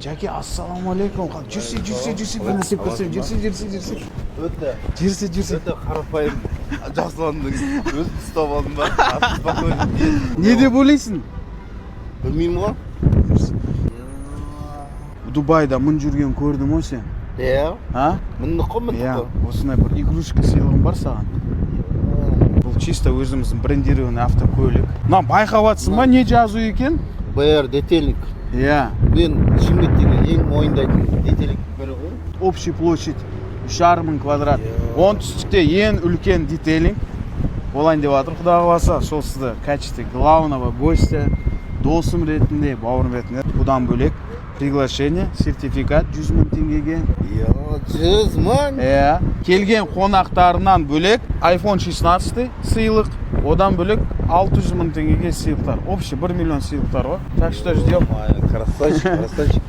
Jackie, assalomu alaykum. Жүрсе, bir narsa ko'rsam. Жүрсе. Жүрсе. Өте қарапайым жасландың. Өзін ұстап алдым ба? Спокойно. Не деп ойлайсың? Білмеймін ғой. Дубайда мын жүрген көрдің ғой сен? Иә. А? Мінді қой. Иә, осындай бір игрушка сыйлығым бар саған. Бұл чисто өзіміздің брендированный автокөлік. Мына байқап жатсың ба, не жазу екен? БР детейлинг. Иә. Мен Шымкенттегі ең мойындайтын детейлингтің бірі ғой. Общий площадь 3,5 квадрат. Оңтүстікте ең үлкен детейлинг. Болайын деп жатыр, құда қаласа. Сол сізді качестве главного гостя, досым ретінде, бауырым ретінде. Бұдан бөлек приглашение, сертификат 100 мың теңгеге. 100 мың? Иә. Келген қонақтарынан бөлек iPhone 16 сыйлық. Одан бөлек 600 мың теңгеге сыйлықтар. Общий 1 миллион сыйлықтар ғой. Так что ждем. Красавчик.